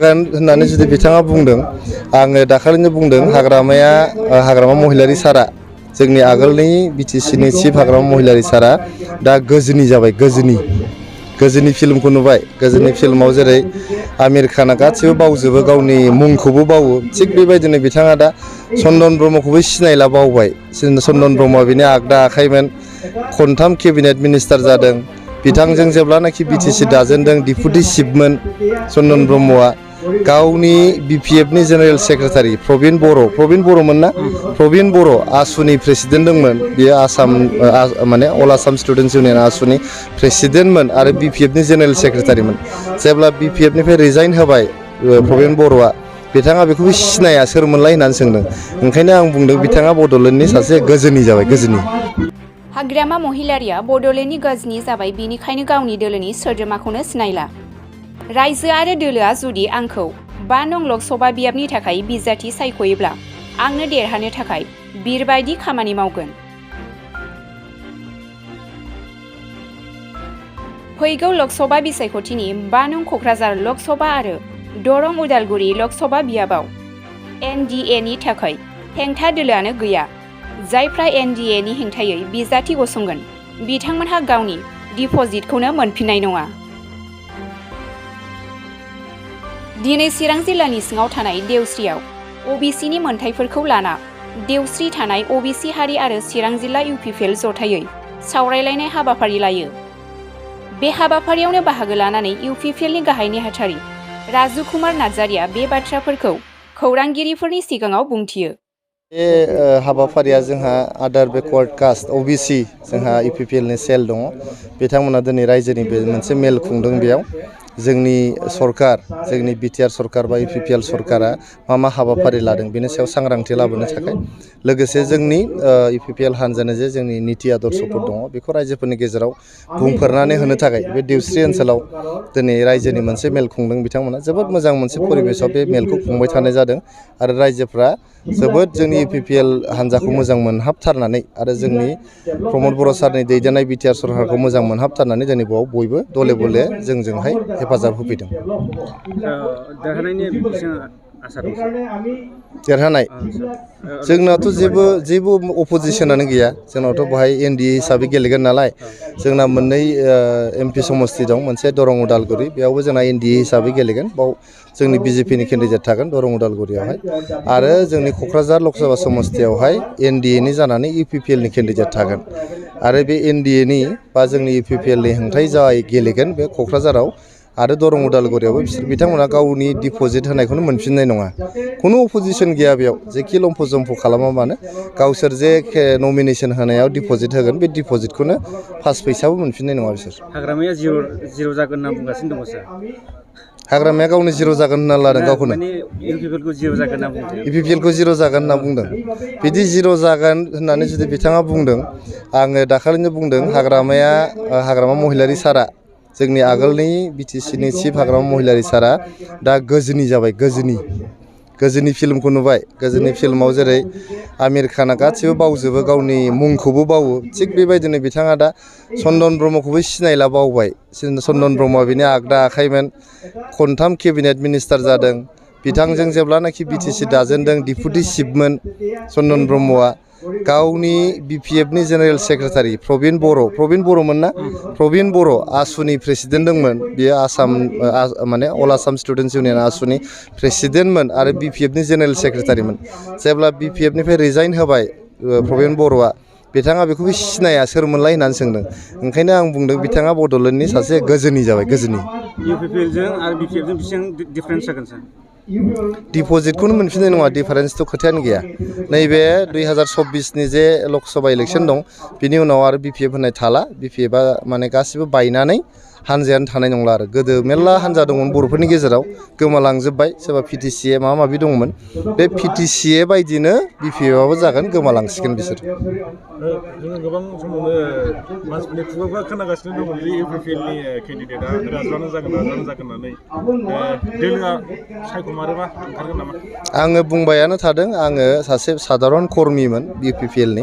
होननानै जुदि बिथाङा बुंदों आङो दाखालिनो बुंदों हाग्रामा महिलारि सारा जोंनि आगोलनि बिटिसिनि चिफ हाग्रामा महिलारि सारा दा गोजोनि जाबाय गोजोनि फिल्मखौ नुबाय गोजोनि फिल्माव जेरै आमिर खाना गासिबो बावजोबो गावनि मुंखौबो बावो थिग बेबायदिनो बिथाङा दा चन्दन ब्रह्मखौबो सिनायला बावबाय चन्दन ब्रह्मआ बिनि आगदा आखाइमोन खनथाम केबिनेट मिनिस्टार जादों बिथांजों जेब्लानाखि बिटिसि दाजेनदों डिपुटि चिफमोन चन्दन ब्रह्मआ गावनि बिपिएफनि जेनेरेल सेक्रेटारि प्रबिन बर'मोन ना प्रबिन बर' आसुनि प्रेसिडेन्ट दंमोन बियो आसाम माने अल आसाम स्टुडेन्टस इउनियन आसुनि प्रेसिडेन्टमोन आरो बिपिएफनि जेनेरेल सेक्रेटारिमोन जेब्ला बिपिएफनिफ्राय रिजाइन होबाय प्रबिन बर'आ बिथाङा बेखौबो सिनाया सोरमोनलाय होननानै सोंदों ओंखायनो आं बुंदों बिथाङा बड'लेण्डनि सासे गोजोनि जाबाय गोजोनि हाग्रामा महिलारिया बड'लेण्डनि गजनी जाबाय बिनिखायनो गावनि दोलोनि सोद्रोमाखौनो सिनायला रायजो आरो दोलोआ जुदि आंखौ 5 नं लकसभा बियाबनि थाखाय बिजाथि सायख'योब्ला आंनो देरहानो थाखाय बिरबायदि खामानि मावगोन फैगौ लकसभा बिसायख'थिनि 5 नं क'क्राझार लकसभा आरो दरं उदालगुरि लकसभा बियाबाव एनडिएनि थाखाय हेंथा दोलोआनो गैया जायफ्रा एनडिएनि हेंथायै बिजाथि गसंगोन बिथांमोनहा गावनि डिप'जिटखौनो मोनफिननाय नङा दिनै चिरां जिल्लानि सिङाव थानाय देवस्रियाव ओबिसिनि मोनथायफोरखौ लाना देवस्रि थानाय ओबिसि हारि आरो चिरां जिल्ला UPPL जथायै सावरायलायनाय हाबाफारि लायो बे हाबाफारियावनो बाहागो लानानै UPPLनि गाहाय नेहाथारि राजु कुमार नार्जारिया बे बाथ्राफोरखौ खौरांगिरिफोरनि सिगाङाव बुंथियो बे हाबाफारिया जोंहा आदार बेकवार्ड कास्ट ओबिसि जोंहा UPPLनि सेल दङ बिथांमोना दिनै रायजोनि मोनसे मेल खुंदों बेयाव जोंनि सरकार जोंनि बिटिआर सरकार बा UPPL सरकारा मा हाबाफारि लादों बेनि सायाव सांग्रांथि लाबोनो थाखाय लोगोसे जोंनि UPPL हानजानो जे जोंनि नीति आदर्शफोर दङ बेखौ रायजोफोरनि गेजेराव बुंफोरनानै होनो थाखाय बे देवस्रि ओनसोलाव दिनै रायजोनि मोनसे मेल खुंदों बिथांमोना जोबोद मोजां मोनसे परिबेसाव बे मेलखौ खुंबाय थानाय जादों आरो रायजोफ्रा जोबोद जोंनि UPPL हानजाखौ मोजां मोनहाबथारनानै आरो जोंनि प्रमद बर' सारनि दैदेननाय बिटिआर सरकारखौ मोजां मोनहाबथारनानै दिनै बेयाव बयबो दले बले जोंजोंहाय हेफाजाब होफैदों देरहानाय जोंनाथ' जेबो अपोजिसनानो गैया जोंनावथ' बेहाय एनडिए हिसाबै गेलेगोन नालाय जोंना मोननै एमपि समस्ति दं मोनसे दरं उदालगुरि बेयावबो जोंना एनडिए हिसाबै गेलेगोन बाव जोंनि बिजेपिनि केन्डिडेट थागोन दरं उदालगुरियावहाय आरो जोंनि क'क्राझार लकसभा समस्तियावहाय एनडिएनि जानानै UPPLनि केन्डिडेट थागोन आरो बे एनडिएनि बा जोंनि UPPLनि हेंथायै जाय गेलेगोन बे क'क्राझाराव आरो दरं उदालगुरियावबो बिथांमोना गावनि डिप'जिट होनायखौनो मोनफिननाय नङा खुनु अपोजिसन गैया बेयाव जेखि लम्फ जम्फ खालामा मानो गावसोर जे नमिनेसन होनायाव डिप'जिट होगोन बे डिप'जिटखौनो फास फैसाबो मोनफिननाय नङा बिसोर हाग्रामाया जिर' जागोन होनना बुंगासिनो दङ सार हाग्रामाया गावनो जिर' जागोन होनना लादों गावखौनो UPPLखौ जिर' जागोन होनना बुंदों UPPLखौ जिर' जागोन होनना बुंदों बिदि जिर' जागोन होननानै जुदि बिथाङा बुंदों आङो दाखालिनो बुंदों हाग्रामा महिलारि सारा जोंनि आगोलनि बिटिसिनि चिफ हाग्रामा महिलारि सारा दा गोजोनि जाबाय गोजोनि फिल्मखौ नुबाय गोजोनि फिल्माव जेरै आमिर खाना गासिबो बावजोबो गावनि मुंखौबो बावो थिग बेबायदिनो बिथाङा दा चन्दन ब्रह्मखौबो सिनायला बावबाय चन्दन ब्रह्मआ बिनि आगदा आखाइमोन खनथाम केबिनेट मिनिस्टार जादों बिथांजों जेब्लानाखि बिटिसि दाजेनदों डिपुटि चिफमोन चन्दन ब्रह्मआ गावनि बिपिएफनि जेनेरेल सेक्रेटारि प्रबिन बर'मोन ना प्रबिन बर' आसुनि प्रेसिडेन्ट दंमोन बियो आसाम माने अल आसाम स्टुडेन्टस इउनियन आसुनि प्रेसिडेन्टमोन आरो बिपिएफनि जेनेरेल सेक्रेटारिमोन जेब्ला बिपिएफनिफ्राय रिजाइन होबाय प्रबिन बर'आ बिथाङा बेखौबो सिनाया सोरमोनलाय होननानै सोंदों ओंखायनो आं बुंदों बिथाङा बड'लेण्डनि सासे गोजोनि जाबाय गोजोनि UPPLजों आरो BPFजों बेसेबां डिफारेन्स जागोन सार डिप'जिटखौनो मोनफिननाय नङा डिफारेन्सथ' खोथायानो गैया नैबे 2024नि जे लकसभा इलेक्सन दं बिनि उनाव आरो BPF होननाय थाला BPFआ माने गासिबो बायनानै हानजायानो थानाय नंला आरो गोदो मेरला हानजा दंमोन बर'फोरनि गेजेराव गोमालांजोब्बाय सोरबा PTCA माबा माबि दंमोन बे PTCA बायदिनो BPFआबो जागोन गोमालांसिगोन बिसोर जोङो गोबां समावनो मानसिफोरनि खुगाफ्रा खोनागासिनो दङ जे UPPLनि केन्डिडेटआ राजानो जागोन होननानै दोलोआ सायख'मारोबा ओंखारगोन नामा आङो बुंबायानो थादों आङो सासे साधारन कर्मिमोन UPPLनि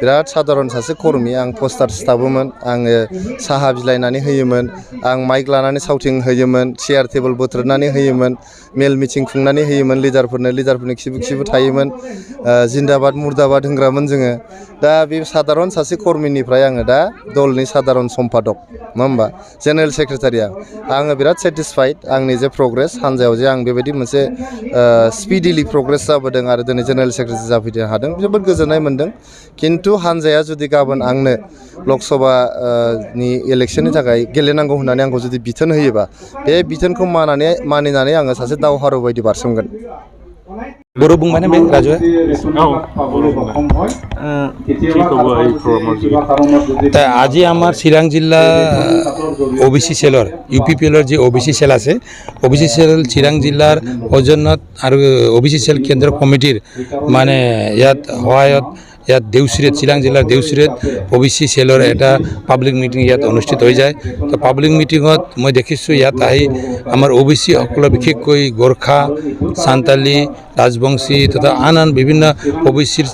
बिराद साधारन सासे कर्मि आं पस्टार सिथाबोमोन आङो साहा बिलाइनानै होयोमोन आं माइक लानानै साउटिं होयोमोन चेयार टेबोल बोथ्रोदनानै होयोमोन मेल मिटिं खुंनानै होयोमोन लिडारफोरनि खिबु थायोमोन जिन्दाबाद मुर्दाबाद होनग्रामोन जोङो दा बे साधारन सासे कर्मिनिफ्राय आङो दा दलनि साधारन सम्पादक नङा होमबा जेनेरेल सेक्रेटारिया आङो बिराद सेटिसफाइड आंनि जे प्रग्रेस हान्जायाव जे आं बेबायदि मोनसे स्पिडिलि प्रग्रेस जाबोदों आरो दिनै जेनेरेल सेक्रेटारि जाफैनो हादों जोबोद गोजोननाय मोन्दों खिन्थु हान्जाया जुदि गाबोन आंनो लकसभानि इलेक्सननि थाखाय गेलेनांगौ होननानै आंखौ जुदि बिथोन होयोबा बे बिथोनखौ मानिनानै आङो सासे दावहारु बायदि बारसोमगोन बर' बुंबाय बे राजुआ তা আজি আমাৰ চিৰাং জিলা OBC সেলৰ UPPLৰ যে OBC সেল আছে OBC সেল চিৰাং জিলাৰ সৌজন্যত আৰু OBC সেল কেন্দ্ৰ কমিটিৰ মানে ইয়াত সহায়ত ইয়াত দেউচিৰিত চিৰাং জিলাৰ দেউচিৰিত OBC সেলৰ এটা পাব্লিক মিটিং ইয়াত অনুষ্ঠিত হৈ যায় তো পাব্লিক মিটিঙত মই দেখিছোঁ ইয়াত আহি আমাৰ OBC সকলৰ বিশেষকৈ গোৰ্খা সান্তালী ৰাজবংশী তথা আন বিভিন্ন OBCৰ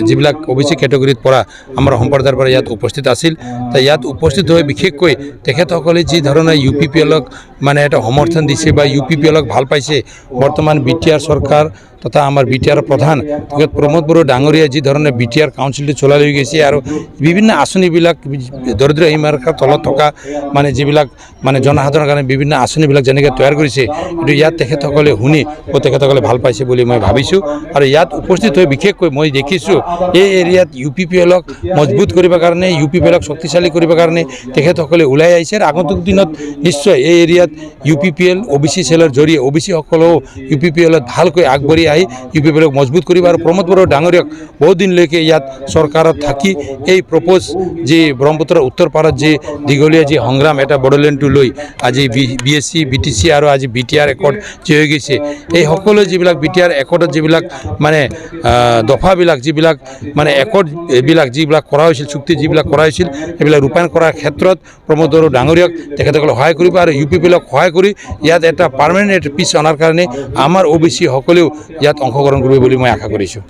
যিবিলাক OBC কেটেগৰীত পৰা আমাৰ সম্প্ৰদায়ৰ পৰা ইয়াত উপস্থিত আছিল তো ইয়াত উপস্থিত হৈ বিশেষকৈ তেখেতসকলে যি ধৰণৰ UPPLক মানে এটা সমৰ্থন দিছে বা UPPLক ভাল পাইছে বৰ্তমান BTR চৰকাৰ তথা আমাৰ BTR প্ৰধান তেখেত প্ৰমোদ বড়ো ডাঙৰীয়া যি ধৰণে BTR কাউন্সিলটো চলাই লৈ গৈছে আৰু বিভিন্ন আঁচনিবিলাক দৰিদ্ৰ সীমাৰেখাৰ তলত থকা মানে যিবিলাক মানে জনসাধাৰণৰ কাৰণে বিভিন্ন আঁচনিবিলাক যেনেকৈ তৈয়াৰ কৰিছে এইটো ইয়াত তেখেতসকলে শুনি তেখেতসকলে ভাল পাইছে বুলি মই ভাবিছোঁ আৰু ইয়াত উপস্থিত হৈ বিশেষকৈ মই দেখিছোঁ এই এৰিয়াত UPPLক মজবুত কৰিবৰ কাৰণে UPPLক শক্তিশালী কৰিবৰ কাৰণে তেখেতসকলে ওলাই আহিছে আৰু আগন্তুক দিনত নিশ্চয় এই এৰিয়াত UPPL OBC সেলৰ জৰিয়ে OBC সকলেও UPPLত ভালকৈ আগবাঢ়ি আহি UPPLক মজবুত কৰিব আৰু প্ৰমোদ বড়ো ডাঙৰীয়াক বহুত দিনলৈকে ইয়াত চৰকাৰত থাকি এই প্ৰপ'জ যি ব্ৰহ্মপুত্ৰৰ উত্তৰ পাৰত যি দীঘলীয়া যি সংগ্ৰাম এটা বড়োলেণ্ডটো লৈ আজি BSC BTC আৰু আজি BTR একৰ্ড যি হৈ গৈছে এই সকলো যিবিলাক BTR একৰ্ডত যিবিলাক মানে দফাবিলাক যিবিলাক মানে একৰ্ড এইবিলাক যিবিলাক কৰা হৈছিল চুক্তি যিবিলাক কৰা হৈছিল এইবিলাক ৰূপায়ণ কৰাৰ ক্ষেত্ৰত প্ৰমোদ বড়ো ডাঙৰীয়াক তেখেতসকলে সহায় কৰিব আৰু UPPLক সহায় কৰি ইয়াত এটা পাৰ্মানেণ্ট পিছ অনাৰ কাৰণে আমাৰ OBC সকলেও ইয়াত অংশগ্ৰহণ কৰিব বুলি মই আশা কৰিছোঁ।